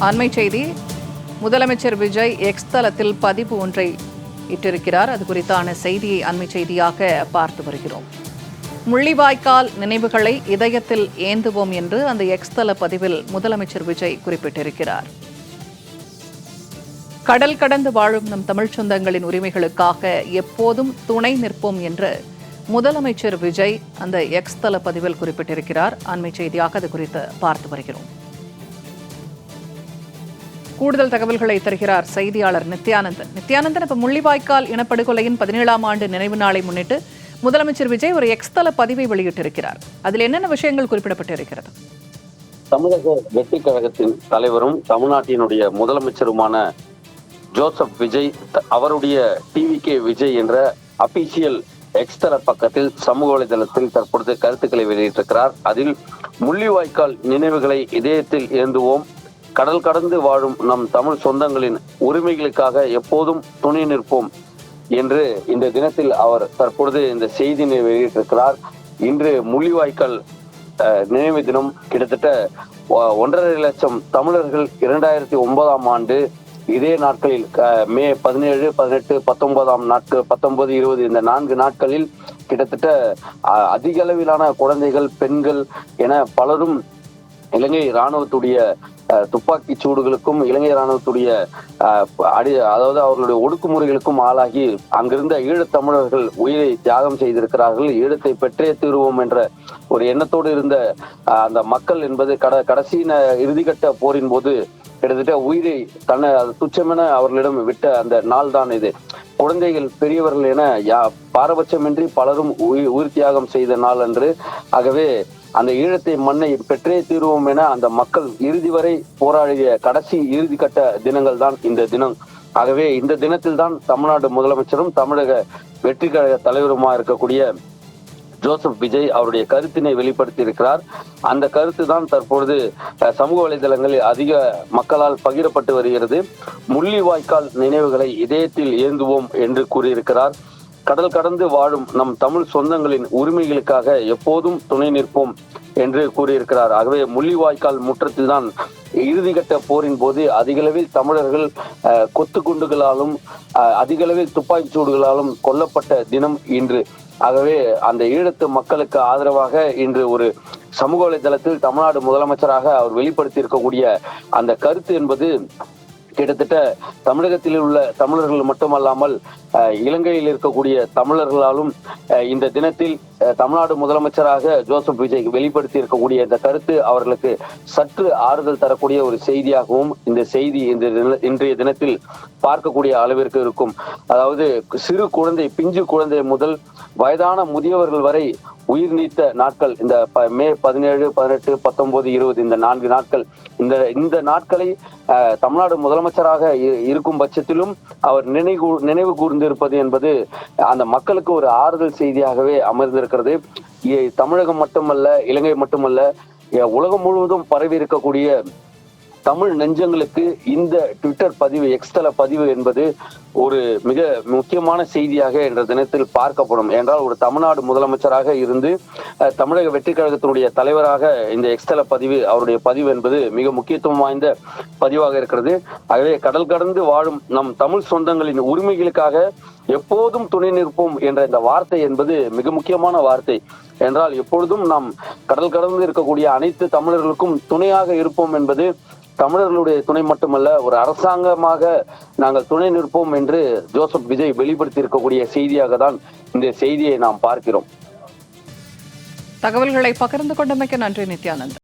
அண்மை செய்தி. முதலமைச்சர் விஜய் எக்ஸ் தளத்தில் பதிவு ஒன்றை இட்டிருக்கிறார். அது குறித்தான செய்தியை அண்மை செய்தியாக பார்த்து வருகிறோம். முள்ளிவாய்க்கால் நினைவுகளை இதயத்தில் ஏந்துவோம் என்று அந்த எக்ஸ் தள பதிவில் முதலமைச்சர் விஜய் குறிப்பிட்டிருக்கிறார். கடல் கடந்து வாழும் நம் தமிழ் சொந்தங்களின் உரிமைகளுக்காக எப்போதும் துணை நிற்போம் என்று முதலமைச்சர் விஜய் அந்த எக்ஸ் தள பதிவில் குறிப்பிட்டிருக்கிறார். அண்மை செய்தியாக அது குறித்து பார்த்து வருகிறோம். கூடுதல் தகவல்களை தருகிறார் செய்தியாளர் நித்யானந்தன். நித்யானந்தன், இப்ப முள்ளிவாய்க்கால் இனப்படுகொலையின் 17ஆம் ஆண்டு நினைவு நாளை முன்னிட்டு முதலமைச்சர் விஜய் ஒரு எக்ஸ் தள பதிவை வெளியிட்டிருக்கிறார். அதில் என்னென்ன விஷயங்கள் குறிப்பிடப்பட்டிருக்கிறது? தமிழக வெற்றி கழகத்தின் தலைவரும் தமிழ்நாட்டினுடைய முதலமைச்சருமான ஜோசப் விஜய் அவருடைய டிவிகே விஜய் என்ற அபிஷியல் எக்ஸ் தள பக்கத்தில் சமூக வலைதளத்தில் தற்பொழுது கருத்துக்களை வெளியிட்டிருக்கிறார். அதில் முள்ளிவாய்க்கால் நினைவுகளை இதயத்தில் ஏந்துவோம், கடல் கடந்து வாழும் நம் தமிழ் சொந்தங்களின் உரிமைகளுக்காக எப்போதும் துணை நிற்போம் என்று இந்த தினத்தில் அவர் தற்பொழுது இந்த செய்தியை வெளியிட்டிருக்கிறார். இன்று முள்ளிவாய்க்கால் நினைவு தினம். கிட்டத்தட்ட 1.5 லட்சம் தமிழர்கள் 2009ஆம் ஆண்டு இதே நாட்களில் மே 17, 18, 19ஆம் நாட்கள் 19, 20 இந்த 4 நாட்களில் கிட்டத்தட்ட அதிக அளவிலான குழந்தைகள், பெண்கள் என பலரும் இலங்கை இராணுவத்துடைய துப்பாக்கி சூடுகளுக்கும் இலங்கை இராணுவத்துடைய அதாவது அவர்களுடைய ஒடுக்குமுறைகளுக்கும் ஆளாகி அங்கிருந்த ஈழத்தமிழர்கள் உயிரை தியாகம் செய்திருக்கிறார்கள். ஈழத்தை பெற்றே தீருவோம் என்ற ஒரு எண்ணத்தோடு இருந்த அந்த மக்கள் என்பது கடைசி இறுதிக்கட்ட போரின் போது கிட்டத்தட்ட உயிரை துச்சமென அவர்களிடம் விட்ட அந்த நாள் தான் இது. குழந்தைகள், பெரியவர்கள் என பாரபட்சமின்றி பலரும் உயிர் தியாகம் செய்த நாள் அன்று. ஆகவே அந்த ஈழத்தை மண்ணை பெற்றே தீர்வோம் என அந்த மக்கள் இறுதி வரை போராடிய கடைசி இறுதி கட்ட தினங்கள் தான் இந்த தினம். ஆகவே இந்த தினத்தில் தான் தமிழ்நாடு முதலமைச்சரும் தமிழக வெற்றி கழக தலைவருமா இருக்கக்கூடிய ஜோசப் விஜய் அவருடைய கருத்தினை வெளிப்படுத்தி இருக்கிறார். அந்த கருத்து தான் தற்பொழுது சமூக வலைதளங்களில் அதிக மக்களால் பகிரப்பட்டு வருகிறது. முள்ளிவாய்க்கால் நினைவுகளை இதயத்தில் ஏந்துவோம் என்று கூறியிருக்கிறார். கடல் கடந்து வாழும் நம் தமிழ் சொந்தங்களின் உரிமைகளுக்காக எப்போதும் துணை நிற்போம் என்று கூறியிருக்கிறார். ஆகவே முள்ளிவாய்க்கால் முற்றத்தில் தான் இறுதிக்கட்ட போரின் போது அதிகளவில் தமிழர்கள் கொத்து குண்டுகளாலும் அதிகளவில் துப்பாக்கி சூடுகளாலும் கொல்லப்பட்ட தினம் இன்று. ஆகவே அந்த ஈழத்து மக்களுக்கு ஆதரவாக இன்று ஒரு சமூக வலைதளத்தில் தமிழ்நாடு முதலமைச்சராக அவர் வெளிப்படுத்தி இருக்கக்கூடிய அந்த கருத்து என்பது கிட்டத்தட்ட தமிழகத்தில் உள்ள தமிழர்கள் மட்டுமல்லாமல் இலங்கையில் இருக்கக்கூடிய தமிழர்களாலும் இந்த தினத்தில் தமிழ்நாடு முதலமைச்சராக ஜோசப் விஜய் வெளிப்படுத்தி இருக்கக்கூடிய இந்த கருத்து அவர்களுக்கு சற்று ஆறுதல் தரக்கூடிய ஒரு செய்தியாகவும் இந்த செய்தி இன்றைய தினத்தில் பார்க்கக்கூடிய அளவிற்கு இருக்கும். அதாவது சிறு குழந்தை, பிஞ்சு குழந்தை முதல் வயதான முதியவர்கள் வரை உயிர் நீத்த நாட்கள் இந்த மே 17, 18, 19, 20 இந்த 4 நாட்கள். இந்த நாட்களை தமிழ்நாடு முதலமைச்சராக இருக்கும் பட்சத்திலும் அவர் நினைவு கூர்ந்திருப்பது என்பது அந்த மக்களுக்கு ஒரு ஆறுதல் செய்தியாகவே அமர்ந்திருக்கிறது. தமிழகம் மட்டுமல்ல, இலங்கை மட்டுமல்ல, உலகம் முழுவதும் பரவி இருக்கக்கூடிய தமிழ் நெஞ்சங்களுக்கு இந்த ட்விட்டர் பதிவு, எக்ஸ் தள பதிவு என்பது ஒரு மிக முக்கியமான செய்தியாக என்ற தினத்தில் பார்க்கப்படும். என்றால் ஒரு தமிழ்நாடு முதலமைச்சராக இருந்து தமிழக வெற்றி கழகத்தினுடைய தலைவராக இந்த எக்ஸ் தள பதிவு, அவருடைய பதிவு என்பது மிக முக்கியத்துவம் வாய்ந்த பதிவாக இருக்கிறது. ஆகவே கடல் கடந்து வாழும் நம் தமிழ் சொந்தங்களின் உரிமைகளுக்காக எப்போதும் துணை நிற்போம் என்ற இந்த வார்த்தை என்பது மிக முக்கியமான வார்த்தை. என்றால் எப்பொழுதும் நாம் கடல் கடந்து இருக்கக்கூடிய அனைத்து தமிழர்களுக்கும் துணையாக இருப்போம் என்பது தமிழர்களுடைய துணை மட்டுமல்ல, ஒரு அரசாங்கமாக நாங்கள் துணை நிற்போம் என்று ஜோசப் விஜய் வெளிப்படுத்தி இருக்கக்கூடிய செய்தியாக தான் இந்த செய்தியை நாம் பார்க்கிறோம். தகவல்களை பகிர்ந்து கொண்டமைக்கு நன்றி நித்யானந்த்.